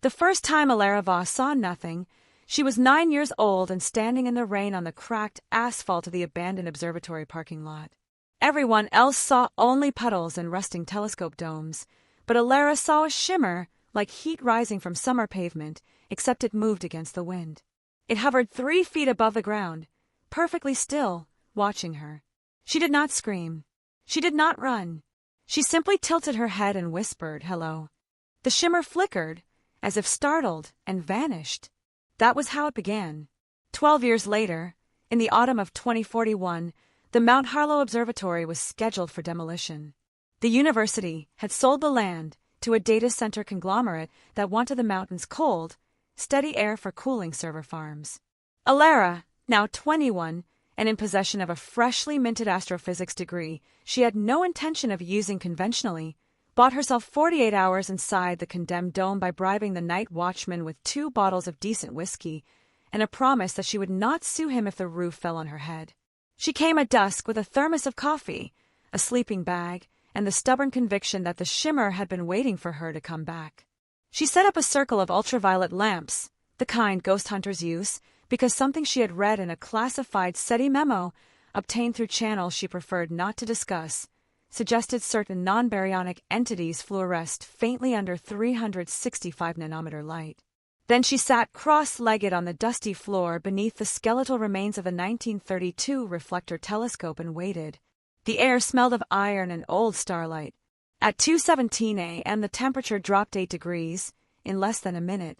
The first time Elara saw nothing, she was 9 years old and standing in the rain on the cracked asphalt of the abandoned observatory parking lot. Everyone else saw only puddles and rusting telescope domes, but Elara saw a shimmer like heat rising from summer pavement, except it moved against the wind. It hovered 3 feet above the ground, perfectly still, watching her. She did not scream. She did not run. She simply tilted her head and whispered, "Hello." The shimmer flickered, as if startled, and vanished. That was how it began. 12 years later, in the autumn of 2041, the Mount Harlow Observatory was scheduled for demolition. The university had sold the land to a data center conglomerate that wanted the mountains cold, steady air for cooling server farms. Elara, now 21, and in possession of a freshly minted astrophysics degree she had no intention of using conventionally, bought herself 48 hours inside the condemned dome by bribing the night watchman with 2 bottles of decent whiskey and a promise that she would not sue him if the roof fell on her head. She came at dusk with a thermos of coffee, a sleeping bag, and the stubborn conviction that the shimmer had been waiting for her to come back. She set up a circle of ultraviolet lamps, the kind ghost hunters use, because something she had read in a classified SETI memo, obtained through channels she preferred not to discuss, suggested certain non-baryonic entities fluoresced faintly under 365 nanometer light. Then she sat cross-legged on the dusty floor beneath the skeletal remains of a 1932 reflector telescope and waited. The air smelled of iron and old starlight. At 2:17 a.m. the temperature dropped 8 degrees, in less than a minute.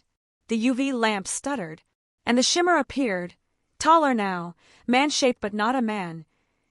The UV lamp stuttered, and the shimmer appeared, taller now, man-shaped but not a man,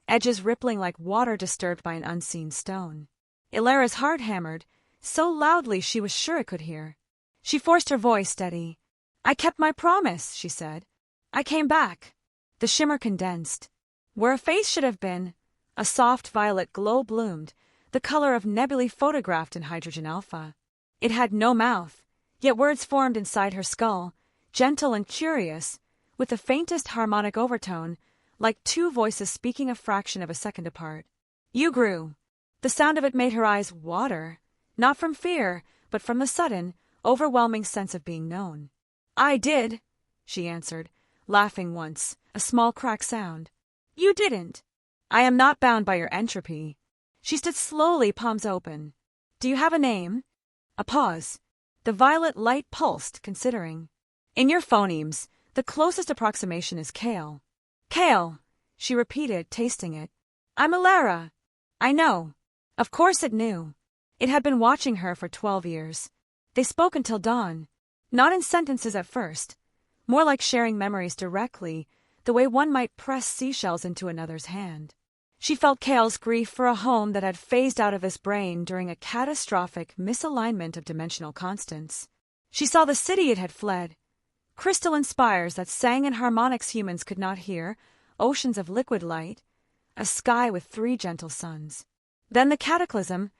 edges rippling like water disturbed by an unseen stone. Elara's heart hammered, so loudly she was sure it could hear. She forced her voice steady. "I kept my promise," she said. "I came back." The shimmer condensed. Where a face should have been, a soft violet glow bloomed, the color of nebulae photographed in hydrogen alpha. It had no mouth, yet words formed inside her skull, gentle and curious, with the faintest harmonic overtone, like 2 voices speaking a fraction of a second apart. "You grew." The sound of it made her eyes water, not from fear, but from the sudden, overwhelming sense of being known. "I did," she answered, laughing once, a small crack sound. "You didn't." "I am not bound by your entropy." She stood slowly, palms open. "Do you have a name?" A pause. The violet light pulsed, considering. "In your phonemes, the closest approximation is Kael." "Kael," she repeated, tasting it. "I'm Elara." "I know." Of course it knew. It had been watching her for 12 years. They spoke until dawn, not in sentences at first, more like sharing memories directly, the way one might press seashells into another's hand. She felt Kael's grief for a home that had phased out of his brain during a catastrophic misalignment of dimensional constants. She saw the city it had fled, crystalline spires that sang in harmonics humans could not hear, oceans of liquid light, a sky with 3 gentle suns. Then the cataclysm,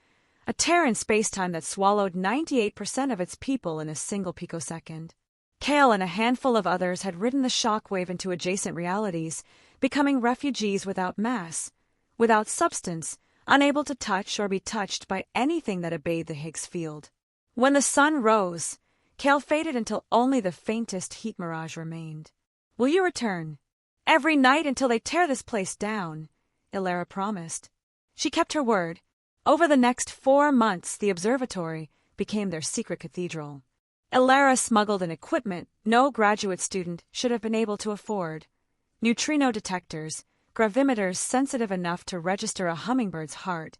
a tear in spacetime that swallowed 98% of its people in a single picosecond. Kael and a handful of others had ridden the shockwave into adjacent realities, becoming refugees without mass, without substance, unable to touch or be touched by anything that obeyed the Higgs field. When the sun rose, Kael faded until only the faintest heat mirage remained. "Will you return?" "Every night until they tear this place down," Elara promised. She kept her word. Over the next 4 months, the observatory became their secret cathedral. Elara smuggled in equipment no graduate student should have been able to afford. Neutrino detectors, gravimeters sensitive enough to register a hummingbird's heart,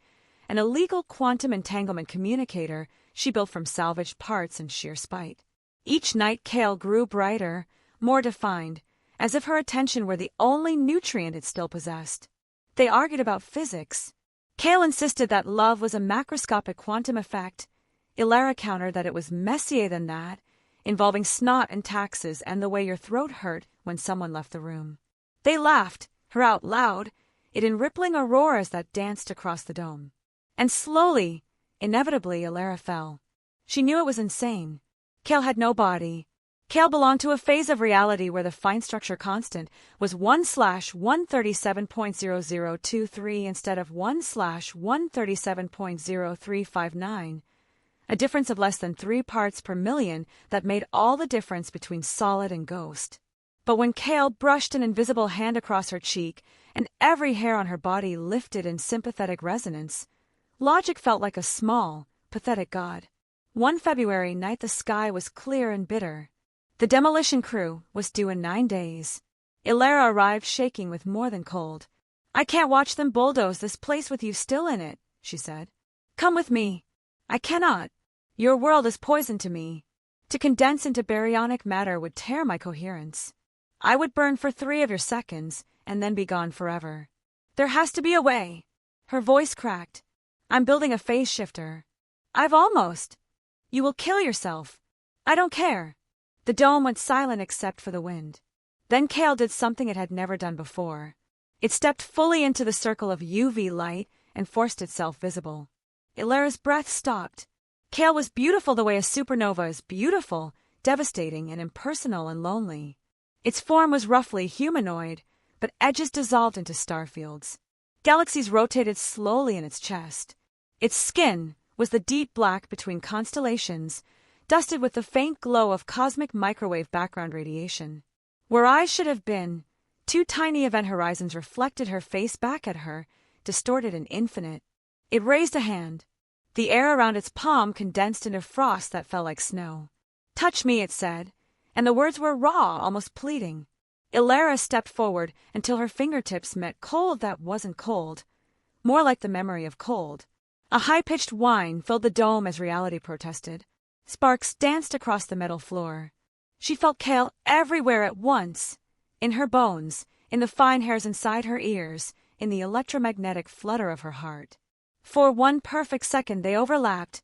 and a legal quantum entanglement communicator she built from salvaged parts in sheer spite. Each night Kael grew brighter, more defined, as if her attention were the only nutrient it still possessed. They argued about physics. Kael insisted that love was a macroscopic quantum effect. Elara countered that it was messier than that, involving snot and taxes and the way your throat hurt when someone left the room. They laughed, her out loud, it in rippling auroras that danced across the dome. And slowly, inevitably, Elara fell. She knew it was insane. Kael had no body. Kael belonged to a phase of reality where the fine structure constant was 1/137.0023 instead of 1/137.0359, a difference of less than 3 parts per million that made all the difference between solid and ghost. But when Kael brushed an invisible hand across her cheek and every hair on her body lifted in sympathetic resonance, logic felt like a small, pathetic god. One February night the sky was clear and bitter. The demolition crew was due in 9 days. Elara arrived shaking with more than cold. "I can't watch them bulldoze this place with you still in it," she said. "Come with me." "I cannot. Your world is poison to me. To condense into baryonic matter would tear my coherence. I would burn for 3 of your seconds and then be gone forever." "There has to be a way." Her voice cracked. "I'm building a phase shifter." "I've almost." "You will kill yourself." "I don't care." The dome went silent except for the wind. Then Kael did something it had never done before. It stepped fully into the circle of UV light and forced itself visible. Elara's breath stopped. Kael was beautiful the way a supernova is beautiful, devastating and impersonal and lonely. Its form was roughly humanoid, but edges dissolved into starfields. Galaxies rotated slowly in its chest. Its skin was the deep black between constellations, dusted with the faint glow of cosmic microwave background radiation. Where eyes should have been, 2 tiny event horizons reflected her face back at her, distorted and infinite. It raised a hand. The air around its palm condensed into frost that fell like snow. "Touch me," it said, and the words were raw, almost pleading. Elara stepped forward until her fingertips met cold that wasn't cold, more like the memory of cold. A high-pitched whine filled the dome as reality protested. Sparks danced across the metal floor. She felt Kael everywhere at once, in her bones, in the fine hairs inside her ears, in the electromagnetic flutter of her heart. For 1 perfect second they overlapped,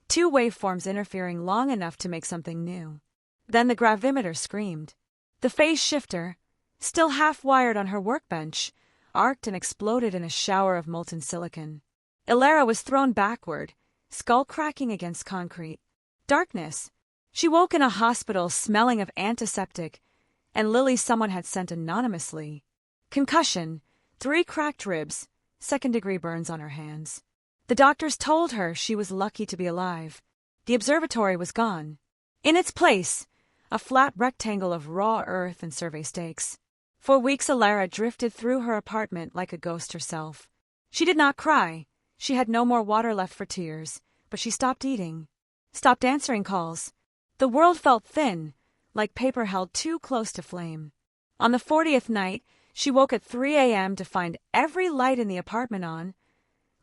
2 waveforms interfering long enough to make something new. Then the gravimeter screamed. The phase shifter, still half-wired on her workbench, arced and exploded in a shower of molten silicon. Elara was thrown backward, skull cracking against concrete. Darkness. She woke in a hospital smelling of antiseptic, and Lily someone had sent anonymously. Concussion, 3 cracked ribs, 2nd-degree burns on her hands. The doctors told her she was lucky to be alive. The observatory was gone. In its place, a flat rectangle of raw earth and survey stakes. For weeks Elara drifted through her apartment like a ghost herself. She did not cry. She had no more water left for tears, but she stopped eating, stopped answering calls. The world felt thin, like paper held too close to flame. On the 40th night, she woke at 3 a.m. to find every light in the apartment on,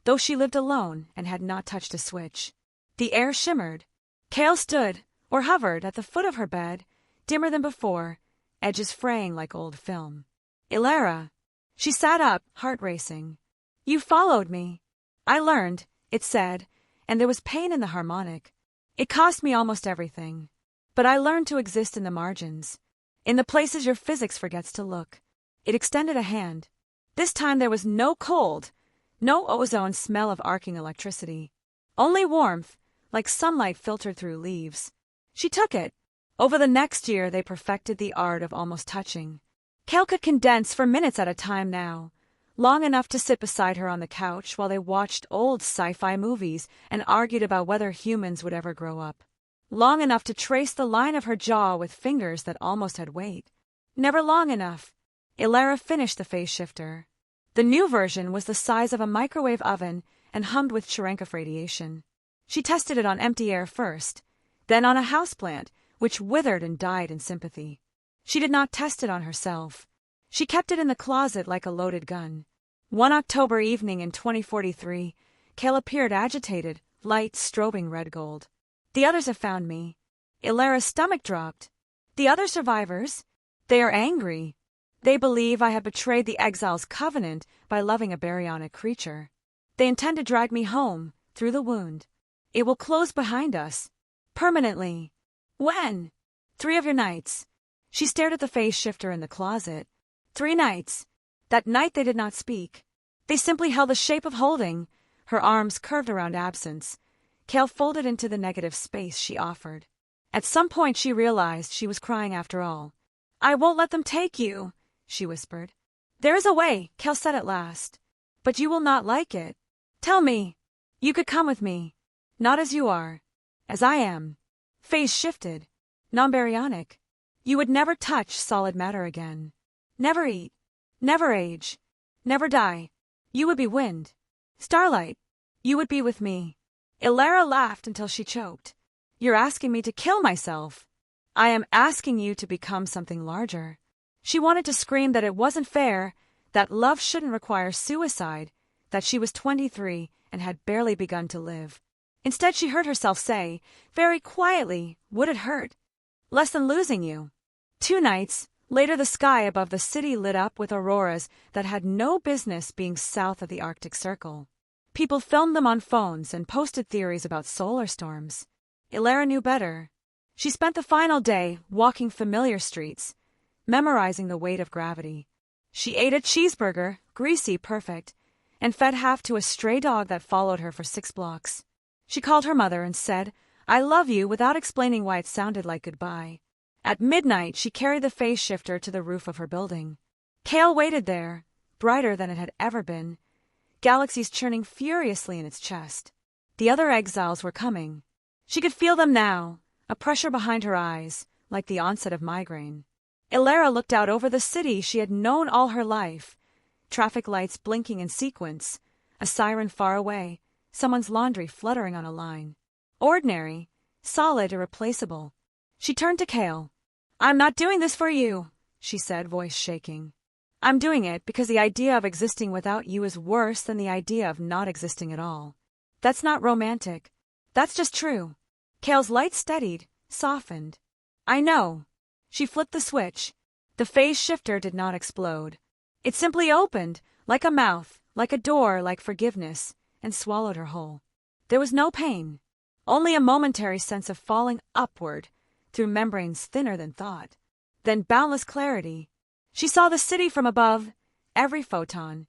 though she lived alone and had not touched a switch. The air shimmered. Kael stood, or hovered, at the foot of her bed, dimmer than before, edges fraying like old film. "Elara." She sat up, heart racing. "You followed me." "I learned," it said, and there was pain in the harmonic. "It cost me almost everything. But I learned to exist in the margins, in the places your physics forgets to look." It extended a hand. This time there was no cold, no ozone smell of arcing electricity. Only warmth, like sunlight filtered through leaves. She took it. Over the next year they perfected the art of almost touching. Kael could condense for minutes at a time now, long enough to sit beside her on the couch while they watched old sci-fi movies and argued about whether humans would ever grow up. Long enough to trace the line of her jaw with fingers that almost had weight. Never long enough. Elara finished the phase shifter. The new version was the size of a microwave oven and hummed with Cherenkov radiation. She tested it on empty air first, then on a houseplant, which withered and died in sympathy. She did not test it on herself. She kept it in the closet like a loaded gun. One October evening in 2043, Kael appeared agitated, light strobing red gold. "The others have found me." Elara's stomach dropped. "The other survivors? They are angry. They believe I have betrayed the exile's covenant by loving a baryonic creature. They intend to drag me home, through the wound. It will close behind us. Permanently." "When?" 3 of your nights." She stared at the phase shifter in the closet. 3 nights. That night they did not speak. They simply held the shape of holding, her arms curved around absence. Kael folded into the negative space she offered. At some point she realized she was crying after all. "I won't let them take you," she whispered. "There is a way," Kael said at last. "But you will not like it. Tell me. You could come with me. Not as you are. as I am. Phase shifted. Non-baryonic. You would never touch solid matter again. Never eat. Never age. Never die. You would be wind. Starlight. You would be with me. Elara laughed until she choked. You're asking me to kill myself. I am asking you to become something larger. She wanted to scream that it wasn't fair, that love shouldn't require suicide, that she was 23 and had barely begun to live. Instead, she heard herself say, very quietly, would it hurt? Less than losing you. 2 nights later, the sky above the city lit up with auroras that had no business being south of the Arctic Circle. People filmed them on phones and posted theories about solar storms. Elara knew better. She spent the final day walking familiar streets, memorizing the weight of gravity. She ate a cheeseburger, greasy, perfect, and fed half to a stray dog that followed her for 6 blocks. She called her mother and said, I love you, without explaining why it sounded like goodbye. At midnight, she carried the phase shifter to the roof of her building. Kael waited there, brighter than it had ever been, galaxies churning furiously in its chest. The other exiles were coming. She could feel them now, a pressure behind her eyes, like the onset of migraine. Elara looked out over the city she had known all her life. Traffic lights blinking in sequence, a siren far away, someone's laundry fluttering on a line. Ordinary, solid, irreplaceable. She turned to Kael. I'm not doing this for you, she said, voice shaking. I'm doing it because the idea of existing without you is worse than the idea of not existing at all. That's not romantic. That's just true. Kael's light steadied, softened. I know. She flipped the switch. The phase shifter did not explode. It simply opened, like a mouth, like a door, like forgiveness, and swallowed her whole. There was no pain, only a momentary sense of falling upward through membranes thinner than thought. Then boundless clarity. She saw the city from above, every photon,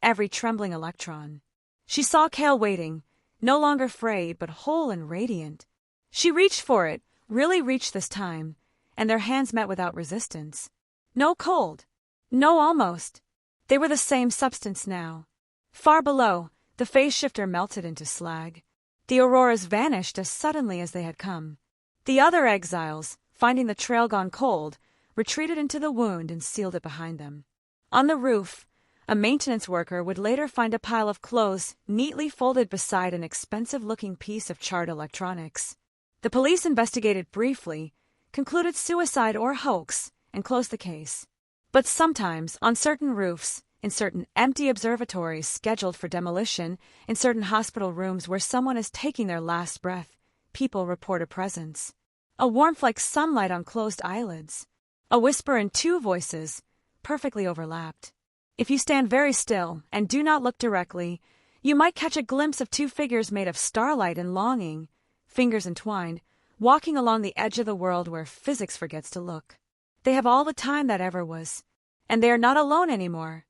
every trembling electron. She saw Kael waiting, no longer frayed but whole and radiant. She reached for it, really reached this time, and their hands met without resistance. No cold, no almost. They were the same substance now. Far below, the phase shifter melted into slag. The auroras vanished as suddenly as they had come. The other exiles, finding the trail gone cold, retreated into the wound and sealed it behind them. On the roof, a maintenance worker would later find a pile of clothes neatly folded beside an expensive-looking piece of charred electronics. The police investigated briefly, concluded suicide or hoax, and closed the case. But sometimes, on certain roofs, in certain empty observatories scheduled for demolition, in certain hospital rooms where someone is taking their last breath, people report a presence. A warmth like sunlight on closed eyelids. A whisper in 2 voices, perfectly overlapped. If you stand very still and do not look directly, you might catch a glimpse of 2 figures made of starlight and longing, fingers entwined, walking along the edge of the world where physics forgets to look. They have all the time that ever was, and they are not alone anymore.